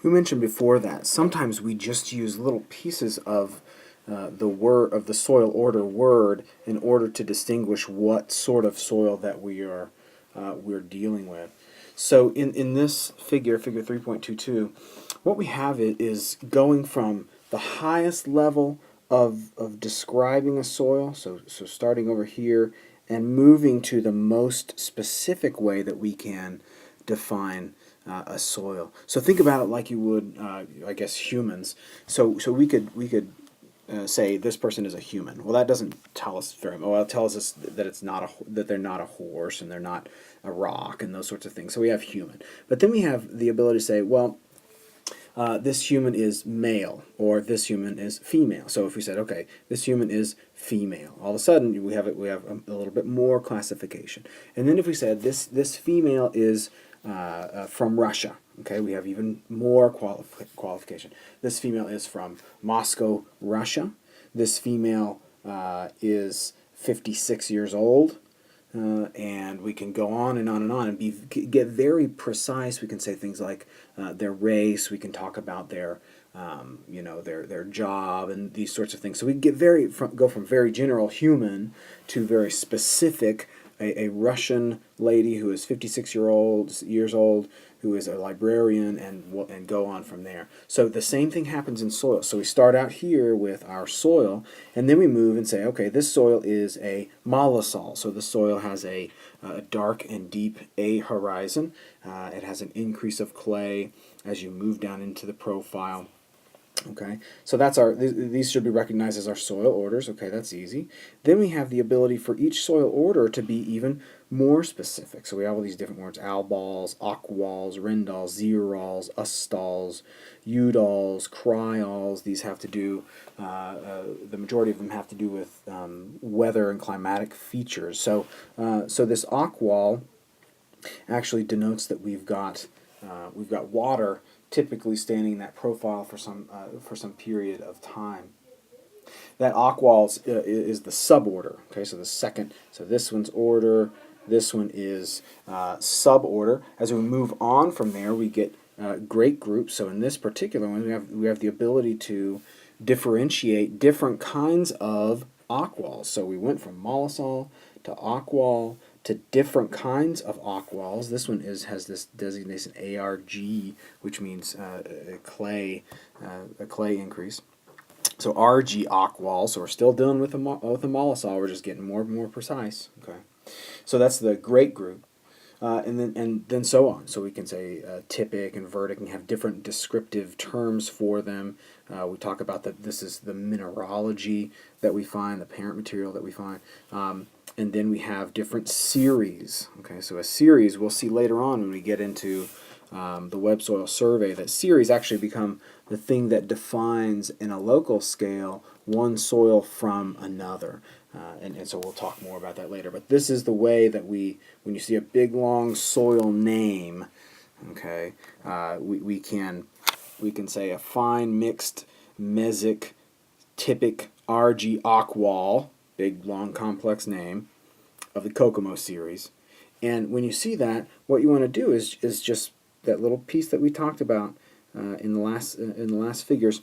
We mentioned before that sometimes we just use little pieces of the soil order word in order to distinguish what sort of soil that we're dealing with. So in this figure 3.22, what we have is going from the highest level of describing a soil, so starting over here and moving to the most specific way that we can define a soil. So think about it like you would, I guess, humans. So we could say this person is a human. Well, that doesn't tell us very much. Well, it tells us that that they're not a horse and they're not a rock and those sorts of things. So we have human, but then we have the ability to say, well, this human is male or this human is female. So if we said, okay, this human is female, all of a sudden we have a little bit more classification. And then if we said this female is from Russia, okay, we have even more qualification. This female is from Moscow, Russia. This female is 56 years old. And we can go on and on and on and get very precise. We can say things like their race. We can talk about their their job and these sorts of things. So we get go from very general human to very specific. A Russian lady who is 56 years old, who is a librarian, and go on from there. So the same thing happens in soil. So we start out here with our soil, and then we move and say, okay, this soil is a mollisol. So the soil has a dark and deep A horizon. It has an increase of clay as you move down into the profile. Okay, so that's these should be recognized as our soil orders. Okay, that's easy. Then we have the ability for each soil order to be even more specific. So we have all these different words: albols, aquols, rindols, xerols, ustols, eudols, cryols. These have to do, the majority of them have to do with weather and climatic features. So this aquol actually denotes that we've got water typically standing in that profile for some period of time. That aquals is the suborder. Okay, so the second. So this one's order. This one is suborder. As we move on from there, we get great groups. So in this particular one, we have the ability to differentiate different kinds of aquals. So we went from mollisol to aquol to different kinds of aquals. This one has this designation ARG, which means a clay increase. So RG aqual. So we're still dealing with a mollisol. We're just getting more and more precise. Okay, so that's the great group. And then so on. So we can say typic and vertic and have different descriptive terms for them. We talk about that this is the mineralogy that we find, the parent material that we find. And then we have different series. Okay, so a series we'll see later on when we get into the Web Soil Survey, that series actually become the thing that defines in a local scale one soil from another. And so we'll talk more about that later. But this is the way that when you see a big long soil name, okay, we can say a fine mixed mesic typic RG aqual, big long complex name of the Kokomo series. And when you see that, what you want to do is just that little piece that we talked about in the last figures.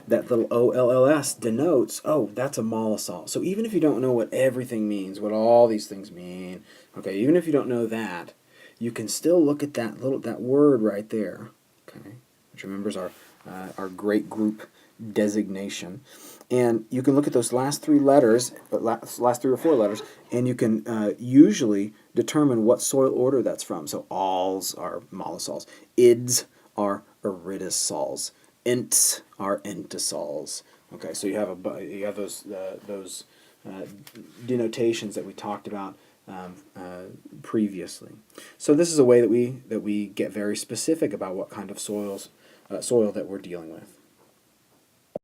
That little OLLS denotes, oh, that's a mollisol. So even if you don't know what everything means, what all these things mean, okay, even if you don't know that, you can still look at that word right there, okay, which remembers our great group designation, and you can look at those last three letters, last three or four letters, and you can usually determine what soil order that's from. So alls are mollisols, ids are iridosols, ints are entisols. Okay, so you have those denotations that we talked about previously. So this is a way that we get very specific about what kind of soil that we're dealing with.